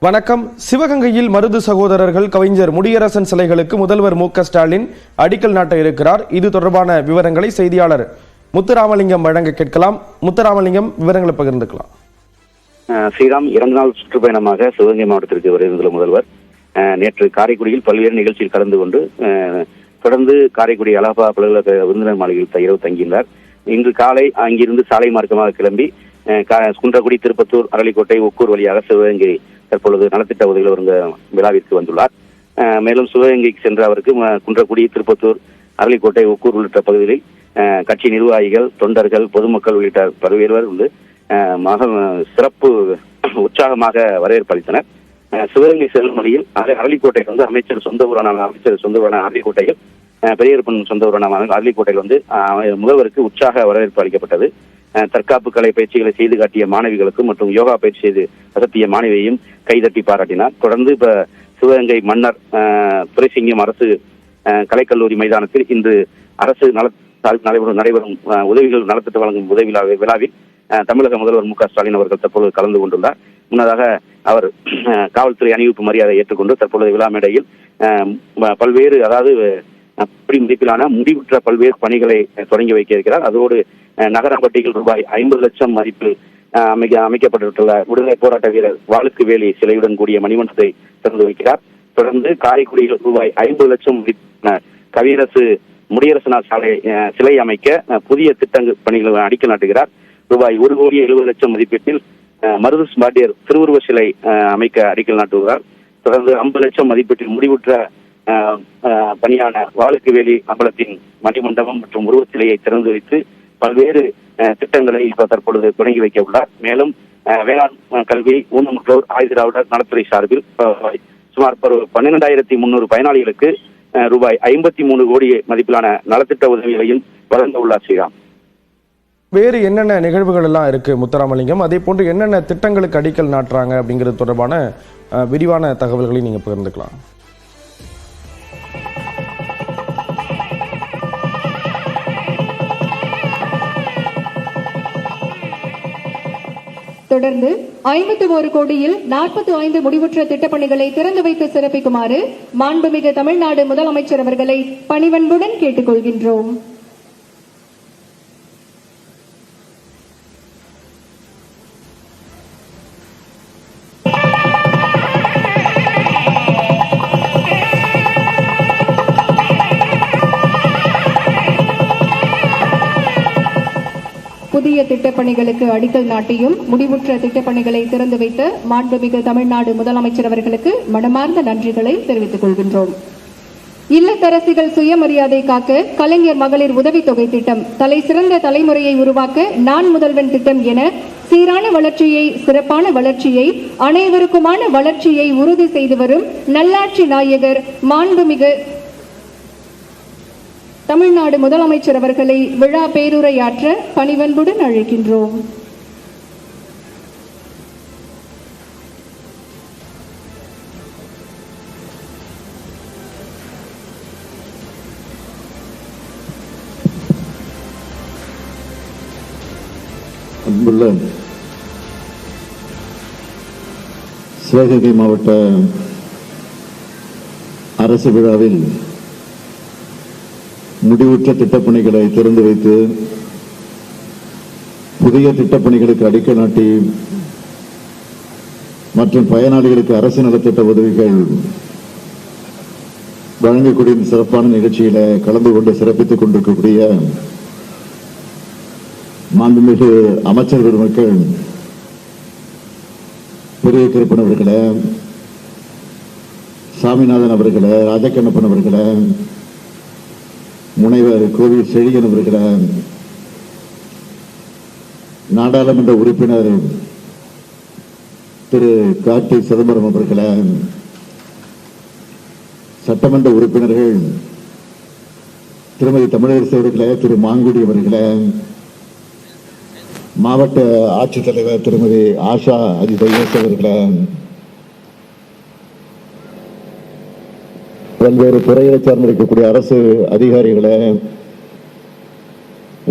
வணக்கம். சிவகங்கையில் மருது சகோதரர்கள் கவிஞர் முடியரசன் சிலைகளுக்கு முதல்வர் மு.க. ஸ்டாலின் அடிக்கல் நாட்ட இருக்கிறார். இது தொடர்பான விவரங்களை செய்தியாளர் முத்துராமலிங்கம் வழங்க கேட்கலாம். முத்துராமலிங்கம், விவரங்களை பகிர்ந்துக்கலாம். ஸ்ரீராம் 2 நாள் சுற்றுப்பயணமாக சிவகங்கை மாவட்டத்திற்கு வருகின்ற முதல்வர் நேற்று காரைக்குடியில் பல்வேறு நிகழ்ச்சியில் கலந்து கொண்டு தொடர்ந்து காரைக்குடி அலஹா பல்கலைக்கழக விருந்தினர் மாளிகையில் இரவு தங்கியுள்ளார். இன்று காலை அங்கிருந்து சாலை மார்க்கமாக கிளம்பி குன்றக்குடி, திருப்பத்தூர், அரளிக்கோட்டை, ஒக்கூர் வழியாக சிவகங்கை தற்பொழுது நலத்திட்ட உதவிகள் வருங்க விழாவிற்கு வந்துள்ளார். மேலும் சிவகங்கைக்கு சென்ற அவருக்கு குன்றக்குடி, திருப்பத்தூர், அரளிக்கோட்டை, ஒக்கூர் உள்ளிட்ட பகுதிகளில் கட்சி நிர்வாகிகள், தொண்டர்கள், பொதுமக்கள் உள்ளிட்ட பல்வேறுவர் வந்து சிறப்பு உற்சாகமாக வரவேற்பு அளித்தனர். சிவகங்கை செல்லும் வழியில் அரளிக்கோட்டையில் வந்து அமைச்சர் சொந்த ஊரான அரளிக்கோட்டையில் பெரியப்பன் சொந்த ஊரான அரளிக்கோட்டையில் வந்து முதல்வருக்கு உற்சாக வரவேற்பு அளிக்கப்பட்டது. தற்காப்பு கலை பயிற்சிகளை செய்து காட்டிய மாணவிகளுக்கும் மற்றும் யோகா பயிற்சி செய்து அசத்திய மாணவியையும் கைதட்டி பாராட்டினார். தொடர்ந்து இப்ப சிவகங்கை மன்னர் துரைசிங்கம் அரசு கலைக்கல்லூரி மைதானத்தில் இன்று அரசு நடைபெறும் உதவிகள் நலத்திட்ட வழங்கும் உதவி விழாவில் தமிழக முதல்வர் மு.க. ஸ்டாலின் அவர்கள் தற்பொழுது கலந்து கொண்டுள்ளார். முன்னதாக அவர் காவல்துறை அணிவிப்பு மரியாதை ஏற்றுக்கொண்டு தற்பொழுது விழா மேடையில் பல்வேறு மதிப்பிலான முடிவுற்ற பல்வேறு பணிகளை தொடங்கி வைக்க இருக்கிறார். அதோடு நகரப்பட்டியில் ரூபாய் 50 லட்சம் மதிப்பில் அமைக்கப்பட்டுள்ள விடுதலை போராட்ட வீரர் வாளுக்கு வேலி சிலையுடன் கூடிய மணிமண்டபத்தை திறந்து வைக்கிறார். தொடர்ந்து காரைக்குடியில் ரூபாய் 50 லட்சம் கவியரசு முடியரசனார் சிலை அமைக்க புதிய திட்டங்கள் பணிகள் அடிக்கல் நாட்டுகிறார். ரூபாய் 1,70,00,000 மதிப்பீட்டில் மருது பாண்டியர் திருவுருவ சிலை அமைக்க அடிக்கல் நாட்டுகிறார். தொடர்ந்து 50 லட்சம் மதிப்பீட்டில் முடிவுற்ற பணியான வாளுக்கு வேலி அம்பலத்தின் மணிமண்டபம் மற்றும் உருவச்சிலையை திறந்து வைத்து பல்வேறு திட்டங்களை தற்பொழுது தொடங்கி வைக்க உள்ளார். மேலும் வேளாண் கல்வி, ஊனமுற்றோர், ஆயுதிராவிடர் நலத்துறை சார்பில் சுமார் 12,300 பயனாளிகளுக்கு ரூபாய் 53 கோடி மதிப்பிலான நலத்திட்ட உதவிகளையும் வழங்க உள்ளார். ஸ்ரீராம், வேறு என்னென்ன நிகழ்வுகள் எல்லாம் இருக்கு முத்துராமலிங்கம்? அதே போன்று என்னென்ன திட்டங்களுக்கு அடிக்கல் நாட்டுறாங்க அப்படிங்கிறது தொடர்பான விரிவான தகவல்களை நீங்க பகிர்ந்துக்கலாம். தொடர்ந்து 51 கோடியில் 45 முடிவுற்ற திட்டப்பணிகளை திறந்து வைத்து சிறப்பிக்குமாறு மாண்புமிகு தமிழ்நாடு முதலமைச்சர் அவர்களை பணிவன்புடன் கேட்டுக்கொள்கின்றோம். புதிய திட்டப்பணிகளுக்கு அடிக்கல் நாட்டியும் முடிவுற்ற திட்டப்பணிகளை திறந்து வைத்த மாண்புமிகு தமிழ்நாடு முதலமைச்சர் அவர்களுக்கு மனமார்ந்த நன்றிகளை தெரிவித்துக் கொள்கின்றோம். இல்லத்தரசிகள் சுயமரியாதை காக்க கலைஞர் மகளிர் உதவித்தொகை திட்டம், தலை சிறந்த தலைமுறையை உருவாக்க நான் முதல்வன் திட்டம் என சீரான வளர்ச்சியை, சிறப்பான வளர்ச்சியை, அனைவருக்குமான வளர்ச்சியை உறுதி செய்து வரும் நல்லாட்சி நாயகர் மாண்புமிகு தமிழ்நாடு முதலமைச்சர் அவர்களை விழா பேருரையாற்ற பணிவன்புடன் அழைக்கின்றோம். அன்புள்ள சிவகங்கை மாவட்ட அரசு விழாவில் முடிவுற்ற திட்டப்பணிகளை திறந்து வைத்து புதிய திட்டப்பணிகளுக்கு அடிக்கல் நாட்டி மற்றும் பயனாளிகளுக்கு அரசு நலத்திட்ட உதவிகள் வழங்கக்கூடிய சிறப்பான நிகழ்ச்சியில கலந்து கொண்டு சிறப்பித்துக் கொண்டிருக்கக்கூடிய மாண்புமிகு அமைச்சர் பெருமக்கள், பெரிய கருப்பன் அவர்களே, சாமிநாதன் அவர்களே, ராஜக்கண்ணப்பன் அவர்களே, முனைவர் கோவில் செழியன் அவர்களே, நாடாளுமன்ற உறுப்பினர் திரு கார்த்திக் சிதம்பரம் அவர்களே, சட்டமன்ற உறுப்பினர்கள் திருமதி தமிழரசு அவர்களே, திரு மாங்குடி அவர்களே, மாவட்ட ஆட்சித்தலைவர் திருமதி ஆஷா அஜிதேஷ் அவர்களே, பல்வேறு துறைகளை சார்ந்திருக்கக்கூடிய அரசு அதிகாரிகளை,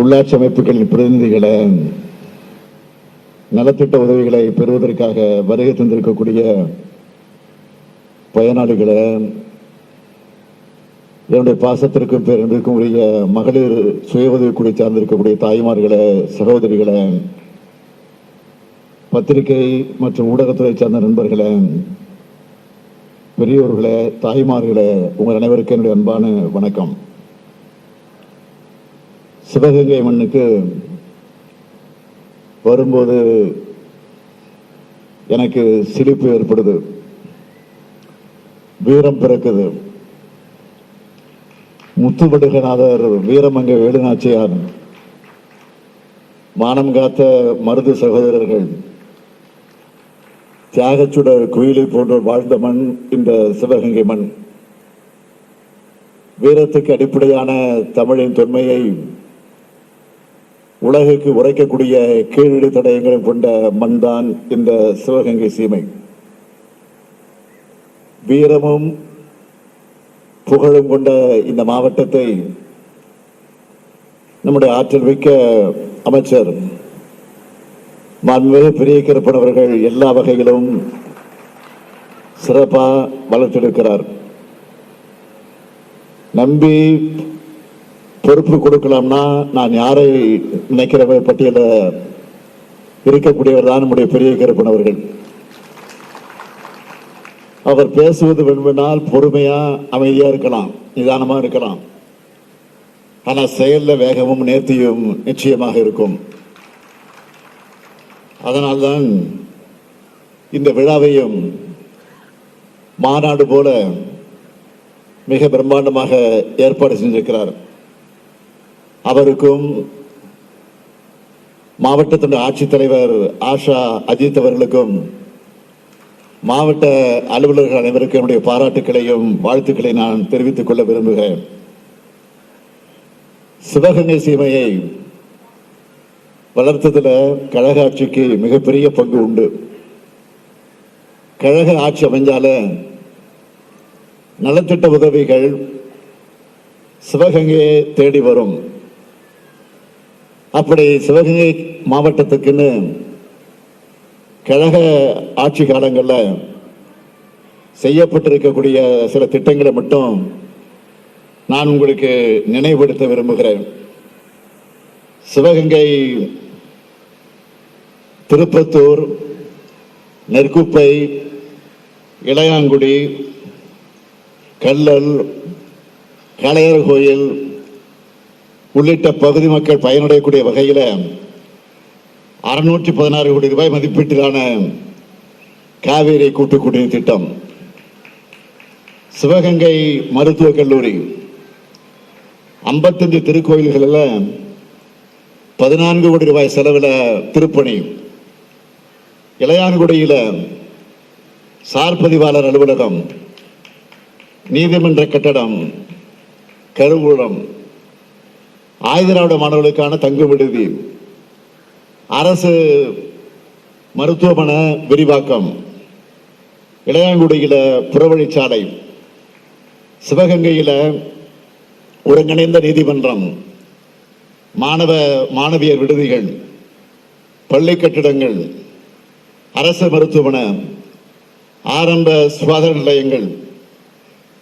உள்ளாட்சி அமைப்புகளின் பிரதிநிதிகளை, நலத்திட்ட உதவிகளை பெறுவதற்காக வருகை தந்திருக்கக்கூடிய பயனாளிகளை, என்னுடைய பாசத்திற்கும் பேரன்பிற்கும் உரிய மகளிர் சுய உதவிக்குழு சார்ந்திருக்கக்கூடிய தாய்மார்களை, சகோதரிகளை, பத்திரிகை மற்றும் ஊடகத்துறை சார்ந்த நண்பர்களை, பெரியோர்களே, தாய்மார்களே, உங்கள் அனைவருக்கும் என்னுடைய அன்பான வணக்கம். சிவகங்கை மண்ணுக்கு வரும்போது எனக்கு சிலிப்பு ஏற்படுது, வீரம் பிறக்குது. முத்துவடுகநாதர், வீரமங்கை வேலுநாச்சியார், மானம் காத்த மருது சகோதரர்கள், தியாகச்சுடர் குயிலை போன்றோர் வாழ்ந்த மண் இந்த சிவகங்கை மண். வீரத்துக்கு அடிப்படையான தமிழின் தொன்மையை உலகுக்கு உரைக்கக்கூடிய கீழடி தடயங்களும் கொண்ட மண் தான் இந்த சிவகங்கை சீமை. வீரமும் புகழும் கொண்ட இந்த மாவட்டத்தை நம்முடைய ஆற்றல் மிக்க அமைச்சர் மாண்புமிகு பெரிய கருப்பன் அவர்கள் எல்லா வகையிலும் சிறப்பாக வளர்த்தெடுக்கிறார். நம்பி பொறுப்பு கொடுக்கலாம்னா நான் யாரை நினைக்கிற பட்டியல இருக்கக்கூடியவர் தான் நம்முடைய பெரிய கருப்பன் அவர்கள். அவர் பேசுவது வேண்டுமானால் பொறுமையா அமைதியா இருக்கலாம், நிதானமா இருக்கலாம். ஆனா செயல்ல வேகமும் நேர்த்தியும் நிச்சயமாக இருக்கும். அதனால்தான் இந்த விழாவையும் மாநாடு போல மிக பிரம்மாண்டமாக ஏற்பாடு செஞ்சிருக்கிறார். அவருக்கும் மாவட்டத்தின் ஆட்சித்தலைவர் ஆஷா அஜித் அவர்களுக்கும் மாவட்ட அலுவலர்கள் அனைவருக்கும் என்னுடைய பாராட்டுக்களையும் வாழ்த்துக்களை நான் தெரிவித்துக் கொள்ள விரும்புகிறேன். சிவகங்கை சீமையை வளர்த்ததில் கழக ஆட்சிக்கு மிகப்பெரிய பங்கு உண்டு. கழக ஆட்சி அமைஞ்சால நலத்திட்ட உதவிகள் சிவகங்கையை தேடி வரும். அப்படி சிவகங்கை மாவட்டத்துக்குன்னு கழக ஆட்சி காலங்களில் செய்யப்பட்டிருக்கக்கூடிய சில திட்டங்களை மட்டும் நான் உங்களுக்கு நினைவுபடுத்த விரும்புகிறேன். சிவகங்கை, திருப்பத்தூர், நெற்குப்பை, இளையாங்குடி, கல்லல், காளையார் கோயில் உள்ளிட்ட பகுதி மக்கள் பயனடையக்கூடிய வகையில் 616 கோடி ரூபாய் மதிப்பீட்டிலான காவேரி கூட்டு குடிநீர் திட்டம், சிவகங்கை மருத்துவக் கல்லூரி, 55 திருக்கோயில்களில் 14 கோடி ரூபாய் செலவில் திருப்பணி, இளையான்குடியில் சார் பதிவாளர் அலுவலகம், நீதிமன்ற கட்டடம், கருவூலம், ஆயுதராவிட மாணவர்களுக்கான தங்கும் விடுதி, அரசு மருத்துவமனை விரிவாக்கம், இளையாங்குடியில் புறவழிச்சாலை, சிவகங்கையில் ஒருங்கிணைந்த நீதிமன்றம், மாணவியர் விடுதிகள், பள்ளி கட்டிடங்கள், அரசு மருத்துவமனை, ஆரம்ப சுகாதார நிலையங்கள்,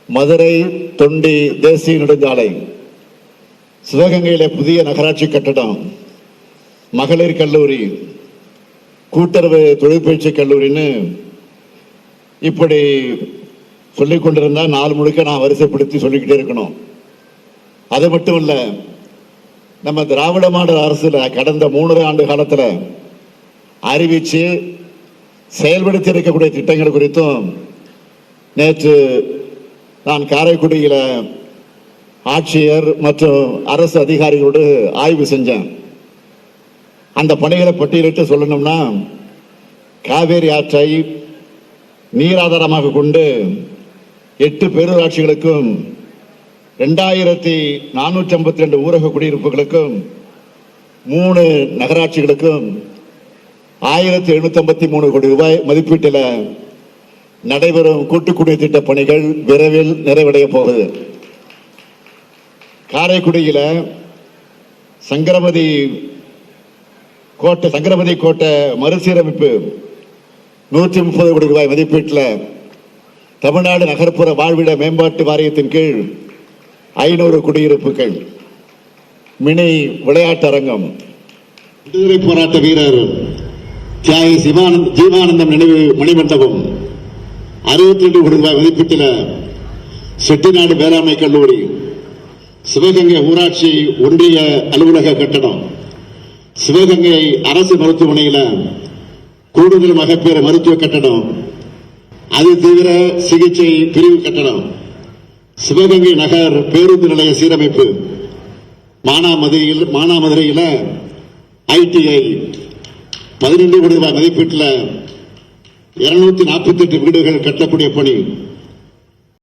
மதுரை தொண்டி தேசிய நெடுஞ்சாலை, சிவகங்கையில் புதிய நகராட்சி கட்டடம், மகளிர் கல்லூரி, கூட்டுறவு தொழிற்பயிற்சி கல்லூரின்னு இப்படி சொல்லிக் கொண்டிருந்தா நாள் முழுக்க நான் வரிசைப்படுத்தி சொல்லிக்கிட்டே இருக்கணும். அது மட்டும் இல்ல, நம்ம திராவிட மாடல் அரசுல கடந்த 3 ஆண்டு காலத்தில் அறிவிச்சு செயல்படுத்தி இருக்கக்கூடிய திட்டங்கள் குறித்தும் நேற்று நான் காரைக்குடியில் ஆட்சியர் மற்றும் அரசு அதிகாரிகளோடு ஆய்வு செஞ்சேன். அந்த பணிகளை பட்டியலிட்டு சொல்லணும்னா, காவேரி ஆற்றை நீராதாரமாக கொண்டு 8 பேரூராட்சிகளுக்கும் 2452 ஊரக குடியிருப்புகளுக்கும் 3 நகராட்சிகளுக்கும் 1753 கோடி ரூபாய் மதிப்பீட்டில் நடைபெறும் கூட்டு குடிநீர் திட்ட பணிகள் விரைவில் நிறைவடைய போகுது. காரைக்குடியில் சங்கரமதி கோட்டை மறுசீரமைப்பு 130 கோடி ரூபாய் மதிப்பீட்டில் தமிழ்நாடு நகர்ப்புற வாழ்விட மேம்பாட்டு வாரியத்தின் கீழ் 500 குடியிருப்புகள், மினி விளையாட்டரங்கம், விடுதலை போராட்ட வீரர் தியாகி ஜீவானந்தம் நினைவு மணிமண்டபம், 62 கோடி ரூபாய் மதிப்பீட்டில் செட்டிநாடு வேளாண்மை கல்லூரி, சிவகங்கை ஊராட்சி ஒன்றிய அலுவலக கட்டடம், சிவகங்கை அரசு மருத்துவமனையில் கூடுதல் மகப்பேறு மருத்துவ கட்டடம், அதிதீவிர சிகிச்சை பிரிவு கட்டடம், சிவகங்கை நகர் பேருந்து நிலைய சீரமைப்பு, மானாமதுரையில் ITI 12 கோடி ரூபாய் மதிப்பீட்டில் 248 வீடுகள் கட்டக்கூடிய பணி,